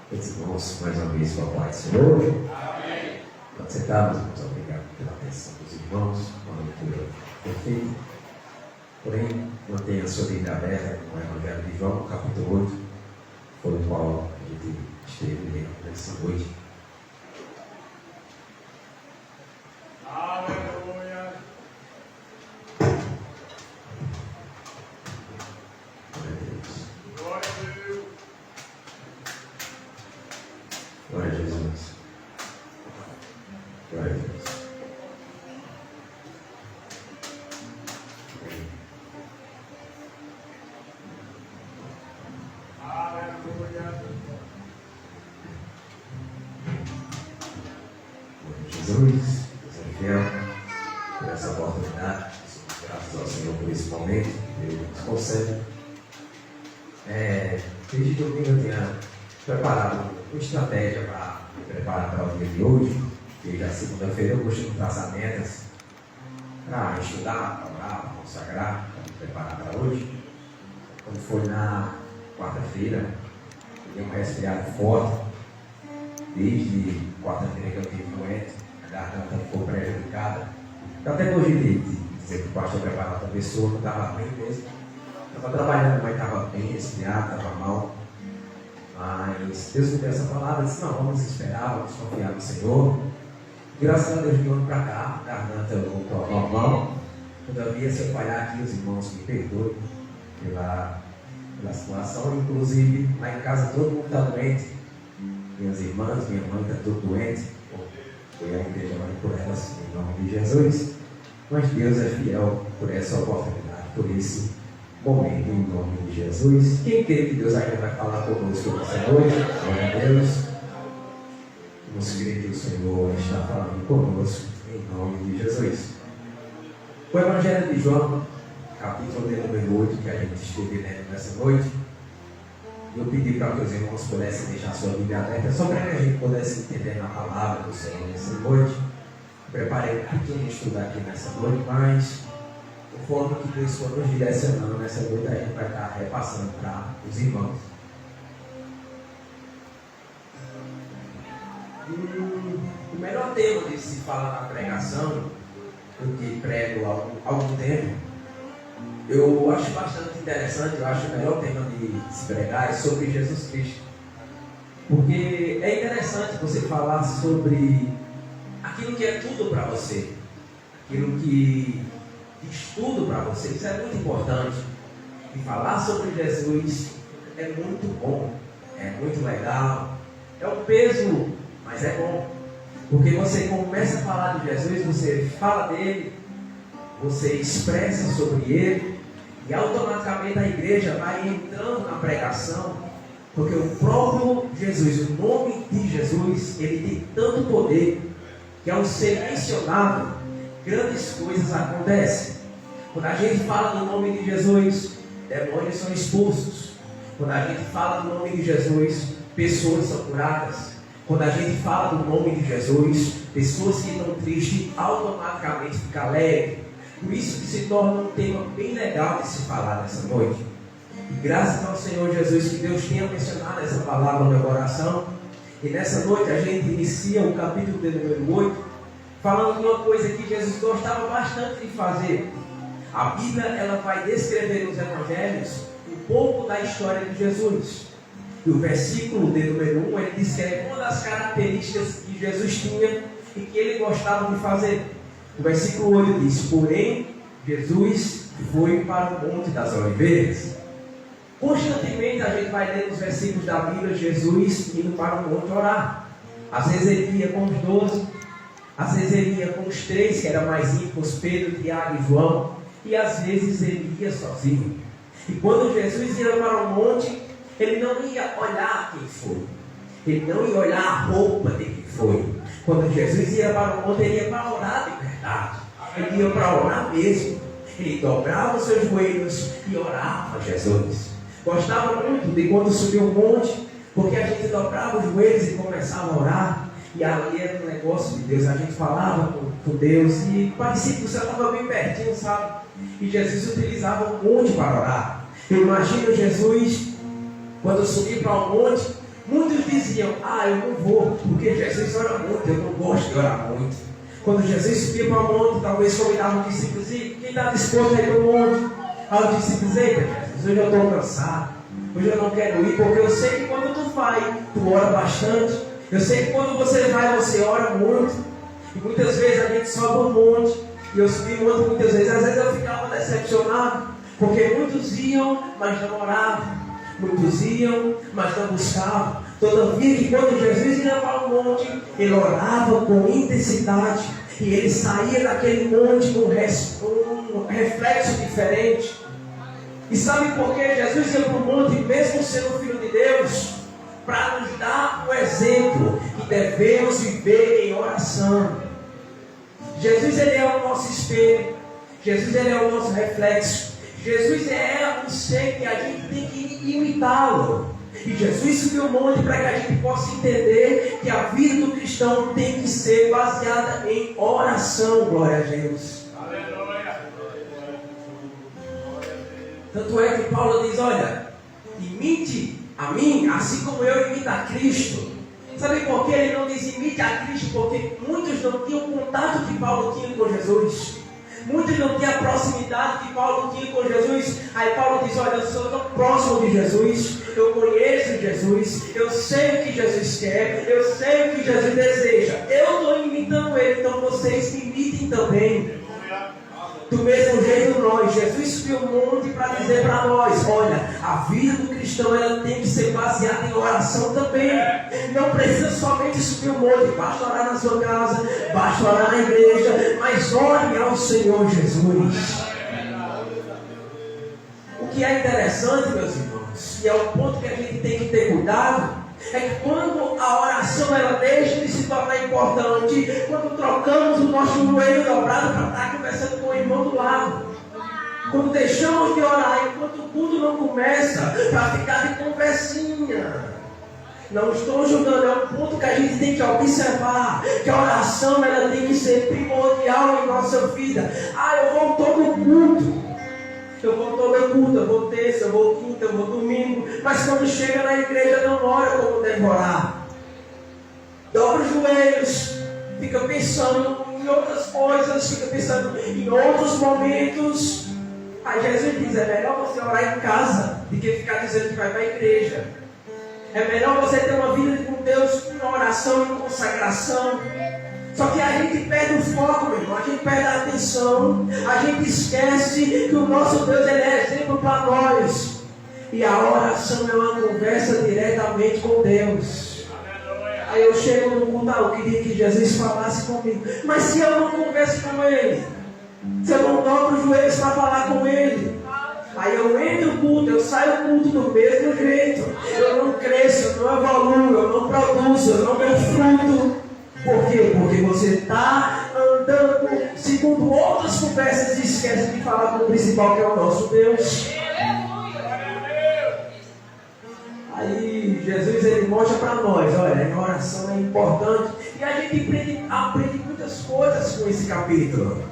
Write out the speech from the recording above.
Meus irmãos, mais uma vez, boa paz do Senhor. Amém. Quando sentados, muito obrigado pela atenção dos irmãos, uma leitura perfeita. Porém, mantenha a sua Bíblia aberta no Evangelho de João, capítulo 8, foi o qual a gente esteve lendo nessa noite. Aleluia! Glória a Deus! Glória a Jesus. Glória a Deus. Aleluia! Jesus, Deus é fiel por essa oportunidade. Graças ao Senhor por esse momento que Ele nos concede. Desde domingo eu tinha preparado uma estratégia para me preparar para o dia de hoje. Desde a segunda-feira eu costumo traçar metas para estudar, para orar, para consagrar, para me preparar para hoje. Quando foi na quarta-feira, eu dei um resfriado forte. Desde quarta-feira que eu tive doente, a garganta ficou prejudicada. Eu até hoje de dizer que o pastor preparava outra pessoa, não estava bem mesmo. Estava trabalhando, mas estava bem resfriado, estava mal. Mas Deus me deu essa palavra, disse, não, vamos esperar, vamos confiar no Senhor. Graças a Deus, de um ano para cá, a garganta voltou ao normal. Todavia, se eu falhar aqui, os irmãos me perdoem pela situação. Inclusive, lá em casa todo mundo está doente. Minhas irmãs, minha mãe está tudo doente. Eu ia igreja por elas, em nome de Jesus. Mas Deus é fiel por essa oportunidade, por esse momento, em nome de Jesus. Quem crê que Deus ainda vai falar conosco nessa noite? Glória a Deus. Vamos crer que o Senhor está falando conosco, em nome de Jesus. O Evangelho de João, capítulo de número 8, que a gente esteve lendo nessa noite. Eu pedi para que os irmãos pudessem deixar sua Bíblia aberta, só para que a gente pudesse entender na palavra do Senhor nessa noite. Preparei um pequeno estudo aqui nessa noite, mas conforme que Deus for nos direcionando nessa noite, a gente vai estar repassando para os irmãos. O melhor tema de se falar na pregação, eu que prego há algum tempo, eu acho bastante interessante, eu acho o melhor tema de se pregar é sobre Jesus Cristo. Porque é interessante você falar sobre aquilo que é tudo para você, aquilo que diz tudo para você, isso é muito importante. E falar sobre Jesus é muito bom, é muito legal, é um peso, mas é bom. Porque você começa a falar de Jesus, você fala dele, você expressa sobre ele, e automaticamente a igreja vai entrando na pregação, porque o próprio Jesus, o nome de Jesus, ele tem tanto poder, que ao ser mencionado, grandes coisas acontecem. Quando a gente fala do nome de Jesus, demônios são expulsos. Quando a gente fala do nome de Jesus, pessoas são curadas. Quando a gente fala do nome de Jesus, pessoas que estão tristes automaticamente ficam alegres. Por isso que se torna um tema bem legal de se falar nessa noite. E graças ao Senhor Jesus que Deus tenha mencionado essa palavra no meu coração. E nessa noite a gente inicia o capítulo de número 8, falando de uma coisa que Jesus gostava bastante de fazer. A Bíblia ela vai descrever nos Evangelhos um pouco da história de Jesus. E o versículo de número 1 ele diz que é uma das características que Jesus tinha e que ele gostava de fazer. O versículo 8 diz, porém, Jesus foi para o Monte das Oliveiras. Constantemente a gente vai ler nos versículos da Bíblia, Jesus indo para o monte orar. Às vezes ele ia com os 12, às vezes ele ia com os 3, que eram mais íntimos, Pedro, Tiago e João, e às vezes ele ia sozinho. E quando Jesus ia para o monte, ele não ia olhar quem foi, ele não ia olhar a roupa de quem foi. Quando Jesus ia para o monte, ele ia para orar de verdade. Ele ia para orar mesmo. Ele dobrava os seus joelhos e orava a Jesus. Gostava muito de quando subiu o monte, porque a gente dobrava os joelhos e começava a orar. E ali era um negócio de Deus. A gente falava com Deus e parecia que o céu estava bem pertinho, sabe? E Jesus utilizava o monte para orar. Eu imagino Jesus, quando subir para o monte, muitos diziam, eu não vou, porque Jesus ora muito, eu não gosto de orar muito. Quando Jesus subia para o monte, talvez convidava os discípulos, e quem está disposto a ir para o monte? Aí os discípulos, eita Jesus, hoje eu estou cansado, hoje eu não quero ir, porque eu sei que quando tu vai, tu ora bastante. Eu sei que quando você vai, você ora muito. E muitas vezes a gente sobe um monte, e eu subi muito muitas vezes, às vezes eu ficava decepcionado, porque muitos iam, mas não oravam. Muitos iam, mas não buscavam. Todavia que quando Jesus ia para o monte, ele orava com intensidade. E ele saía daquele monte com um reflexo diferente. E sabe por que Jesus ia para o monte, mesmo sendo filho de Deus? Para nos dar um exemplo que devemos viver em oração. Jesus, ele é o nosso espelho. Jesus, ele é o nosso reflexo. Jesus é um ser que a gente tem que imitá-lo. E Jesus subiu o monte para que a gente possa entender que a vida do cristão tem que ser baseada em oração. Glória a Deus. Aleluia. Tanto é que Paulo diz, olha, imite a mim, assim como eu imito a Cristo. Sabe por que ele não diz imite a Cristo? Porque muitos não tinham o contato que Paulo tinha com Jesus. Muitos não tinham a proximidade que Paulo tinha com Jesus. Aí Paulo diz, olha, eu sou tão próximo de Jesus, eu conheço Jesus, eu sei o que Jesus quer, eu sei o que Jesus deseja. Eu estou imitando ele, então vocês me imitem também. Do mesmo jeito nós, Jesus subiu o monte para dizer para nós, olha, a vida do cristão ela tem que ser baseada em oração também. Não precisa somente subir o monte, basta orar na sua casa, basta orar na igreja, mas ore ao Senhor Jesus. O que é interessante, meus irmãos, e é o ponto que a gente tem que ter cuidado, é que quando a oração ela deixa de se tornar importante, quando trocamos o nosso joelho dobrado para estar conversando com o irmão do lado, quando deixamos de orar enquanto o culto não começa, para ficar de conversinha. Não estou julgando, é um ponto que a gente tem que observar, que a oração ela tem que ser primordial em nossa vida. Eu vou todo culto. Eu vou todo culto, eu vou terça, eu vou quinta, eu vou domingo. Mas quando chega na igreja não ora como deve orar. Dobra os joelhos, fica pensando em outras coisas, fica pensando em outros momentos. Aí Jesus diz, é melhor você orar em casa do que ficar dizendo que vai para a igreja. É melhor você ter uma vida com Deus em oração e consagração. Só que a gente perde o foco, meu irmão, a gente perde a atenção, a gente esquece que o nosso Deus ele é exemplo para nós. E a oração é uma conversa diretamente com Deus. Aí eu chego no culto, eu queria que Jesus falasse comigo. Mas se eu não converso com Ele, se eu não dobro os joelhos para falar com Ele, aí eu entro no culto, eu saio do culto do mesmo jeito. Eu não cresço, eu não evoluo, eu não produzo, eu não dou fruto. Por quê? Porque você está andando segundo outras conversas e esquece de falar com o principal, que é o nosso Deus. Aí Jesus ele mostra para nós, olha, a oração é importante. E a gente aprende muitas coisas com esse capítulo.